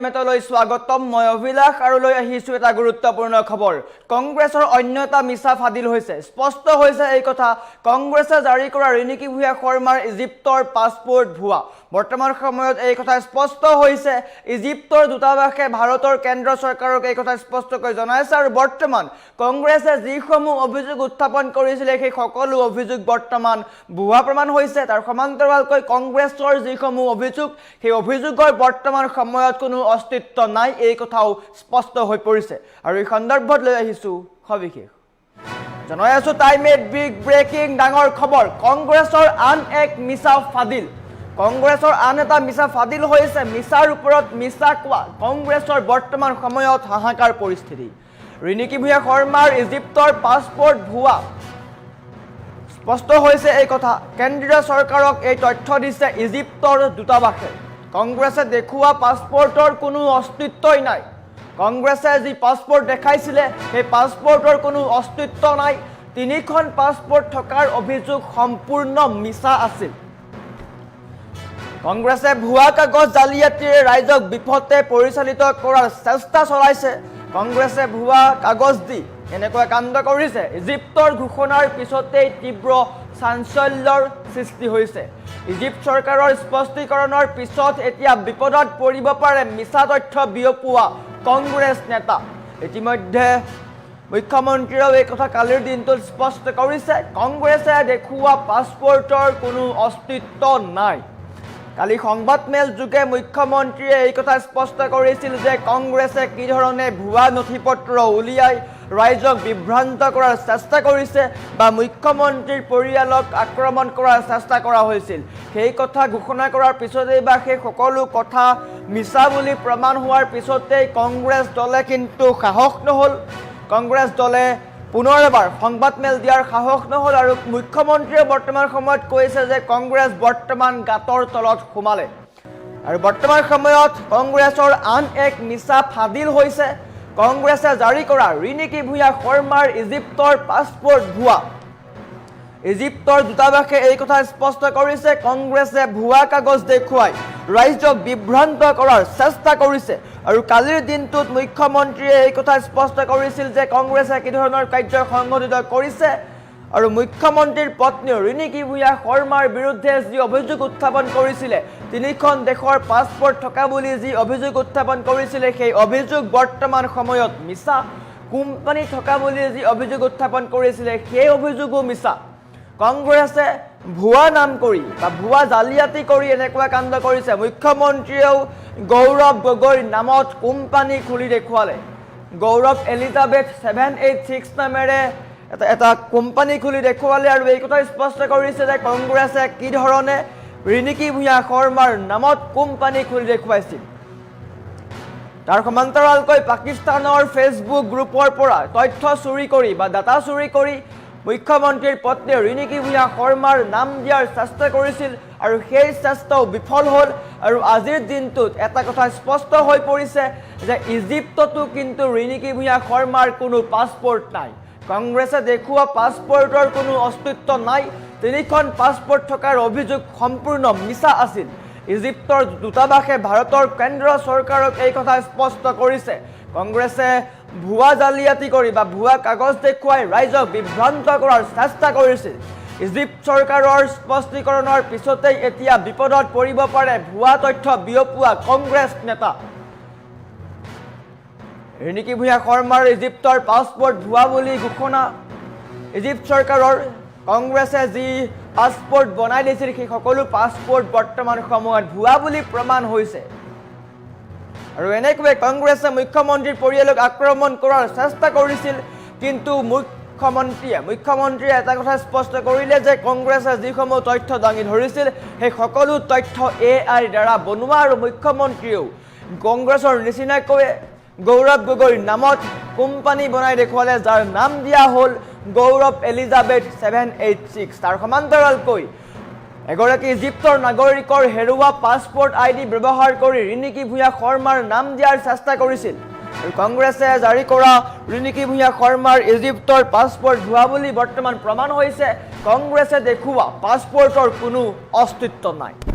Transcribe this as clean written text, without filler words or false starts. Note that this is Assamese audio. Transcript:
মেটলৈ স্বাগতম মই অভিলাষ আৰু লৈ আহিছো এটা গুৰুত্বপূৰ্ণ খবৰ কংগ্ৰেছৰ অন্যতা মিছা ফাদিল হৈছে স্পষ্ট হৈছে এই কথা কংগ্ৰেছে জাৰি কৰা ৰিনিকি ভূঞা শৰ্মাৰ ইজিপ্তৰ পাছপোৰ্ট ভুৱা বৰ্তমান সময়ত এই কথা স্পষ্ট হৈছে ইজিপ্তৰ দূতাবাসে ভাৰতৰ কেন্দ্ৰ চৰকাৰক এই কথা স্পষ্টকৈ জনাইছে আৰু বৰ্তমান কংগ্ৰেছে যিসমূহ অভিযোগ উত্থাপন কৰিছিল সেই সকলো অভিযোগ বৰ্তমান ভুৱা প্ৰমাণ হৈছে তাৰ সমান্তৰালকৈ কংগ্ৰেছৰ যিসমূহ অভিযোগ সেই অভিযোগৰ বৰ্তমান সময়ত কোনো অস্তিত্ব নাই এই কথাও স্পষ্ট হৈ পৰিছে আৰু এই সন্দৰ্ভত লৈ আহিছো সবিশেষ জনাই আছো টাইমেট বিগ ব্ৰেকিং ডাঙৰ খবৰ কংগ্ৰেছৰ আন এক মিছা ফাদিল কংগ্ৰেছৰ আন এটা মিছা ফাদিল হৈছে মিছাৰ ওপৰত মিছা কোৱা কংগ্ৰেছৰ বৰ্তমান সময়ত হাহাকাৰ পৰিস্থিতি ৰিনিকি ভূঞা শৰ্মাৰ ইজিপ্তৰ পাছপোৰ্ট ভুৱা স্পষ্ট হৈছে এই কথা কেন্দ্ৰীয় চৰকাৰক এই তথ্য দিছে ইজিপ্তৰ দূতাবাসে কংগ্ৰেছে দেখুৱা পাছপোৰ্টৰ কোনো অস্তিত্বই নাই কংগ্ৰেছে যি পাছপোৰ্ট দেখাইছিলে সেই পাছপোৰ্টৰ কোনো অস্তিত্ব নাই তিনিখন পাছপোৰ্ট থকাৰ অভিযোগ সম্পূৰ্ণ মিছা আছিল কংগ্ৰেছে ভুৱা কাগজ জালিয়াতিৰে ৰাইজক বিপথে পৰিচালিত কৰাৰ চেষ্টা চলাইছে কংগ্ৰেছে ভুৱা কাগজ দি এনেকুৱা কাণ্ড কৰিছে ইজিপ্তৰ ঘোষণাৰ পিছতেই তীব্ৰ চাঞ্চল্যৰ সৃষ্টি হৈছে ইজিপ্ত চৰকাৰৰ স্পষ্টীকৰণৰ পিছত এতিয়া বিপদত পৰিব পাৰে মিছা তথ্য বিয়পোৱা কংগ্ৰেছ নেতা ইতিমধ্যে মুখ্যমন্ত্ৰীয়েও এই কথা কালিৰ দিনটোত স্পষ্ট কৰিছে কংগ্ৰেছে দেখুওৱা পাছপোৰ্টৰ কোনো অস্তিত্ব নাই কালি সংবাদমেল যোগে মুখ্যমন্ত্ৰীয়ে এই কথা স্পষ্ট কৰিছিল যে কংগ্ৰেছে কি ধৰণে ভুৱা নথিপত্ৰ উলিয়াই ৰাইজক বিভ্ৰান্ত কৰাৰ চেষ্টা কৰিছে বা মুখ্যমন্ত্ৰীৰ পৰিয়ালক আক্ৰমণ কৰাৰ চেষ্টা কৰা হৈছিল সেই কথা ঘোষণা কৰাৰ পিছতেই বা সেই সকলো কথা মিছা বুলি প্ৰমাণ হোৱাৰ পিছতেই কংগ্ৰেছ দলে কিন্তু সাহস নহ'ল কংগ্ৰেছ দলে পুনৰ এবাৰ সংবাদমেল দিয়াৰ সাহস নহ'ল আৰু মুখ্যমন্ত্ৰীয়ে বৰ্তমান সময়ত কৈছে যে কংগ্ৰেছ বৰ্তমান গাঁতৰ তলত সোমালে আৰু বৰ্তমান সময়ত কংগ্ৰেছৰ আন এক মিছা ফাদিল হৈছে কংগ্ৰেছে জাৰি কৰা ৰিনিকি ভূঞা শৰ্মাৰ ইজিপ্তৰ পাছপোৰ্ট ভুৱা ইজিপ্তৰ দূতাবাসে এই কথা স্পষ্ট কৰিছে কংগ্ৰেছে ভুৱা কাগজ দেখুৱাই ৰাইজক বিভ্ৰান্ত কৰাৰ চেষ্টা কৰিছে আৰু কালিৰ দিনটোত মুখ্যমন্ত্ৰীয়ে এই কথা স্পষ্ট কৰিছিল যে কংগ্ৰেছে কি ধৰণৰ কাৰ্য সংঘটিত কৰিছে আৰু মুখ্যমন্ত্ৰীৰ পত্নী ৰিনিকি ভূঞা শৰ্মাৰ বিৰুদ্ধে যি অভিযোগ উত্থাপন কৰিছিলে তিনিখন দেশৰ পাছপোৰ্ট থকা বুলি যি অভিযোগ উত্থাপন কৰিছিলে সেই অভিযোগ বৰ্তমান সময়ত মিছা কোম্পানী থকা বুলি যি অভিযোগ উত্থাপন কৰিছিলে সেই অভিযোগো মিছা কংগ্ৰেছে ভুৱা নাম কৰি বা ভুৱা জালিয়াতি কৰি এনেকুৱা কাণ্ড কৰিছে মুখ্যমন্ত্ৰীয়েও গৌৰৱ গগৈৰ নামত কোম্পানী খুলি দেখুৱালে গৌৰৱ এলিজাবেথ 786 নামেৰে এটা কোম্পানী খুলি দেখুৱালে আৰু এই কথা স্পষ্ট কৰিছে যে কংগ্ৰেছে কি ধৰণে ৰিনিকি ভূঞা শৰ্মাৰ নামত কোম্পানী খুলি দেখুৱাইছিল তাৰ সমান্তৰালকৈ পাকিস্তানৰ ফেচবুক গ্ৰুপৰ পৰা তথ্য চুৰি কৰি বা ডাটা চুৰি কৰি মুখ্যমন্ত্ৰীৰ পত্নী ৰিনিকি ভূঞা শৰ্মাৰ নাম দিয়াৰ চেষ্টা কৰিছিল আৰু সেই চেষ্টাও বিফল হ'ল আৰু আজিৰ দিনটোত এটা কথা স্পষ্ট হৈ পৰিছে যে ইজিপ্ততো কিন্তু ৰিনিকি ভূঞা শৰ্মাৰ কোনো পাছপোৰ্ট নাই কংগ্ৰেছে দেখুওৱা পাছপোৰ্টৰ কোনো অস্তিত্ব নাই তিনিখন পাছপোৰ্ট থকাৰ অভিযোগ সম্পূৰ্ণ মিছা আছিল ইজিপ্তৰ দূতাবাসে ভাৰতৰ কেন্দ্ৰ চৰকাৰক এই কথা স্পষ্ট কৰিছে কংগ্ৰেছে ভুৱা জালিয়াতি কৰি বা ভুৱা কাগজ দেখুৱাই ৰাইজক বিভ্ৰান্ত কৰাৰ চেষ্টা কৰিছিল ইজিপ্ত চৰকাৰৰ স্পষ্টীকৰণৰ পিছতেই এতিয়া বিপদত পৰিব পাৰে ভুৱা তথ্য বিয়পোৱা কংগ্ৰেছ নেতা ৰিনিকি ভূঞা শৰ্মাৰ ইজিপ্তৰ পাছপোৰ্ট ভুৱা বুলি ঘোষণা ইজিপ্ত চৰকাৰৰ কংগ্ৰেছে যি পাছপোৰ্ট বনাই দিছিল সেই সকলো পাছপোৰ্ট বৰ্তমান সময়ত ভুৱা বুলি প্ৰমাণ হৈছে আৰু এনেকৈ কংগ্ৰেছে মুখ্যমন্ত্ৰীৰ পৰিয়ালক আক্ৰমণ কৰাৰ চেষ্টা কৰিছিল কিন্তু মুখ্যমন্ত্ৰীয়ে এটা কথা স্পষ্ট কৰিলে যে কংগ্ৰেছে যিসমূহ তথ্য দাঙি ধৰিছিল সেই সকলো তথ্য AI দ্বাৰা বনোৱা আৰু মুখ্যমন্ত্ৰীয়েও কংগ্ৰেছৰ নিচিনাকৈ গৌৰৱ গগৈৰ নামত কোম্পানী বনাই দেখুৱালে যাৰ নাম দিয়া হ'ল গৌৰৱ এলিজাবেথ 786 তাৰ সমান্তৰালকৈ এগৰাকী ইজিপ্তৰ নাগৰিকৰ হেৰুৱা পাছপোৰ্ট ID ব্যৱহাৰ কৰি ৰিনিকি ভূঞা শৰ্মাৰ নাম দিয়াৰ চেষ্টা কৰিছিল আৰু কংগ্ৰেছে জাৰি কৰা ৰিনিকি ভূঞা শৰ্মাৰ ইজিপ্তৰ পাছপোৰ্ট ভুৱা বুলি বৰ্তমান প্ৰমাণ হৈছে কংগ্ৰেছে দেখুওৱা পাছপোৰ্টৰ কোনো অস্তিত্ব নাই